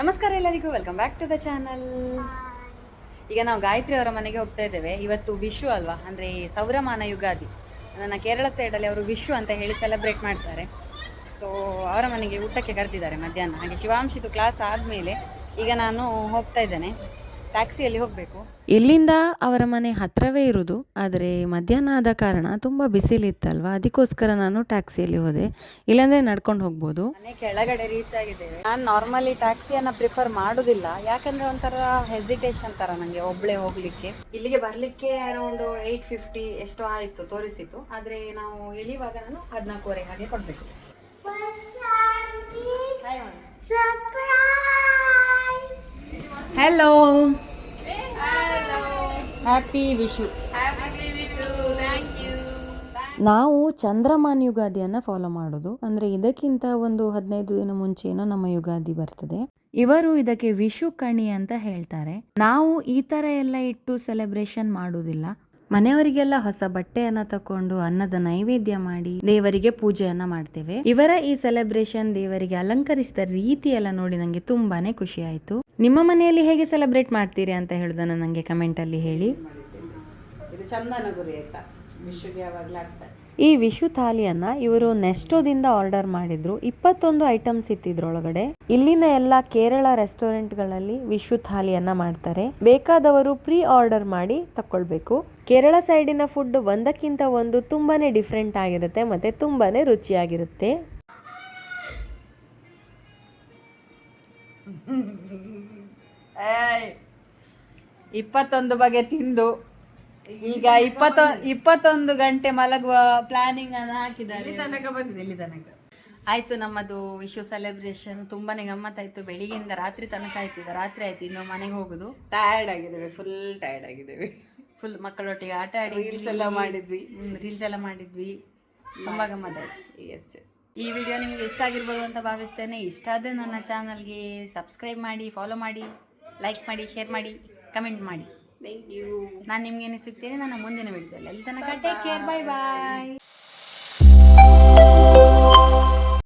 ನಮಸ್ಕಾರ ಎಲ್ಲರಿಗೂ, welcome back to the channel. ಈಗ ನಾವು ಗಾಯತ್ರಿ ಅವರ ಮನೆಗೆ ಹೋಗ್ತಾ ಇದ್ದೇವೆ. ಇವತ್ತು ವಿಶು ಅಲ್ವಾ, ಅಂದರೆ ಸೌರಮಾನ ಯುಗಾದಿ. ನನ್ನ ಕೇರಳ ಸೈಡಲ್ಲಿ ಅವರು ವಿಶು ಅಂತ ಹೇಳಿ ಸೆಲೆಬ್ರೇಟ್ ಮಾಡ್ತಾರೆ. ಸೊ ಅವರ ಮನೆಗೆ ಊಟಕ್ಕೆ ಕರೆದಿದ್ದಾರೆ ಮಧ್ಯಾಹ್ನ. ಹಾಗೆ ಶಿವಾಂಶಿತು ಕ್ಲಾಸ್ ಆದಮೇಲೆ ಈಗ ನಾನು ಹೋಗ್ತಾ ಇದ್ದೇನೆ, ಟ್ಯಾಕ್ಸಿಯಲ್ಲಿ ಹೋಗಬೇಕು. ಇಲ್ಲಿಂದ ಅವರ ಮನೆ ಹತ್ತಿರವೇ ಇರೋದು, ಆದರೆ ಮಧ್ಯಾಹ್ನ ಆದ ಕಾರಣ ತುಂಬ ಬಿಸಿಲಿತ್ತಲ್ವ, ಅದಕ್ಕೋಸ್ಕರ ನಾನು ಟ್ಯಾಕ್ಸಿಯಲ್ಲಿ ಹೋದೆ. ಇಲ್ಲಾಂದರೆ ನಡ್ಕೊಂಡು ಹೋಗ್ಬೋದು. ಮನೆ ಕೆಳಗಡೆ ರೀಚ್ ಆಗಿದ್ದೇವೆ. ನಾನು ನಾರ್ಮಲಿ ಟ್ಯಾಕ್ಸಿಯನ್ನು ಪ್ರಿಫರ್ ಮಾಡೋದಿಲ್ಲ, ಯಾಕಂದರೆ ಒಂಥರ ಹೆಸಿಟೇಷನ್ ಥರ ನನಗೆ ಒಬ್ಬಳೇ ಹೋಗಲಿಕ್ಕೆ. ಇಲ್ಲಿಗೆ ಬರಲಿಕ್ಕೆ ಅರೌಂಡ್ 850 ಎಷ್ಟೋ ಆಯಿತು ತೋರಿಸಿತು, ಆದರೆ ನಾವು ಇಳಿಯುವಾಗ ನಾನು 14:15 ಹಾಗೆ ಕೊಡಬೇಕು. Hello, happy Vishu. ನಾವು ಚಂದ್ರಮಾನ್ ಯುಗಾದಿಯನ್ನು ಫಾಲೋ ಮಾಡೋದು, ಅಂದರೆ ಇದಕ್ಕಿಂತ ಒಂದು 15 ದಿನ ಮುಂಚೆನೋ ನಮ್ಮ ಯುಗಾದಿ ಬರ್ತದೆ. ಇವರು ಇದಕ್ಕೆ ವಿಶು ಕಣಿ ಅಂತ ಹೇಳ್ತಾರೆ. ನಾವು ಈ ಥರ ಎಲ್ಲ ಇಟ್ಟು ಸೆಲೆಬ್ರೇಷನ್ ಮಾಡೋದಿಲ್ಲ. ಮನೆಯವರಿಗೆಲ್ಲ ಹೊಸ ಬಟ್ಟೆಯನ್ನ ತಕೊಂಡು ಅನ್ನದ ನೈವೇದ್ಯ ಮಾಡಿ ದೇವರಿಗೆ ಪೂಜೆಯನ್ನ ಮಾಡ್ತೇವೆ. ಇವರ ಈ ಸೆಲೆಬ್ರೇಷನ್, ದೇವರಿಗೆ ಅಲಂಕರಿಸಿದ ರೀತಿ ಎಲ್ಲ ನೋಡಿ ನಂಗೆ ತುಂಬಾನೇ ಖುಷಿ ಆಯ್ತು. ನಿಮ್ಮ ಮನೆಯಲ್ಲಿ ಹೇಗೆ ಸೆಲೆಬ್ರೇಟ್ ಮಾಡ್ತೀರಿ ಅಂತ ಹೇಳುದನ್ನ ನಂಗೆ ಕಮೆಂಟ್ ಅಲ್ಲಿ ಹೇಳಿ. ಈ ವಿಶು ಥಾಲಿಯನ್ನ ಇವರು ನೆಸ್ಟೋದಿಂದ ಆರ್ಡರ್ ಮಾಡಿದ್ರು. 21 ಐಟಮ್ಸ್ ಇತ್ತಿದ್ರೊಳಗಡೆ. ಇಲ್ಲಿನ ಎಲ್ಲ ಕೇರಳ ರೆಸ್ಟೋರೆಂಟ್ಗಳಲ್ಲಿ ವಿಶು ಥಾಲಿಯನ್ನ ಮಾಡ್ತಾರೆ. ಬೇಕಾದವರು ಪ್ರೀ ಆರ್ಡರ್ ಮಾಡಿ ತಕೊಳ್ಬೇಕು. ಕೇರಳ ಸೈಡಿನ ಫುಡ್ ಒಂದಕ್ಕಿಂತ ಒಂದು ತುಂಬಾನೇ ಡಿಫ್ರೆಂಟ್ ಆಗಿರುತ್ತೆ, ಮತ್ತೆ ತುಂಬಾನೇ ರುಚಿಯಾಗಿರುತ್ತೆ. ಇಪ್ಪತ್ತೊಂದು ಬಗೆ ತಿಂದು ಈಗ 21 ಗಂಟೆ ಮಲಗುವ ಪ್ಲಾನಿಂಗ್ ಅನ್ನು ಹಾಕಿದ್ದಾರೆ. ಇಲ್ಲಿ ತನಕ ಆಯ್ತು ನಮ್ಮದು ವಿಶು ಸೆಲೆಬ್ರೇಷನ್. ತುಂಬಾನೇ ಗಮ್ಮತ್ತಾಯ್ತು. ಬೆಳಿಗ್ಗೆಯಿಂದ ರಾತ್ರಿ ತನಕ ಆಯ್ತು. ಈಗ ರಾತ್ರಿ ಆಯ್ತು, ಇನ್ನು ಮನೆಗೆ ಹೋಗುದು. ಟಯರ್ಡ್ ಆಗಿದ್ದೇವೆ, ಫುಲ್ ಟಯರ್ಡ್ ಆಗಿದ್ದೇವೆ. ಫುಲ್ ಮಕ್ಕಳೊಟ್ಟಿಗೆ ಆಟ ಆಡಿ ರೀಲ್ಸ್ ಎಲ್ಲ ಮಾಡಿದ್ವಿ. ತುಂಬಾ ಗಮ್ಮತ್ತಾಯ್ತು. ಎಸ್. ಈ ವಿಡಿಯೋ ನಿಮ್ಗೆ ಇಷ್ಟ ಆಗಿರ್ಬೋದು ಅಂತ ಭಾವಿಸ್ತೇನೆ. ಇಷ್ಟ ಆದರೆ ನನ್ನ ಚಾನಲ್ಗೆ ಸಬ್ಸ್ಕ್ರೈಬ್ ಮಾಡಿ, ಫಾಲೋ ಮಾಡಿ, ಲೈಕ್ ಮಾಡಿ, ಶೇರ್ ಮಾಡಿ, ಕಮೆಂಟ್ ಮಾಡಿ. Thank you. ನಾನು ನಿಮ್ಗೆ ಸಿಗ್ತೇನೆ ನನ್ನ ಮುಂದಿನ ವಿಡಿಯೋದಲ್ಲಿ. ಅಲ್ಲಿ ತನಕ ಟೇಕ್ ಕೇರ್, ಬಾಯ್ ಬಾಯ್.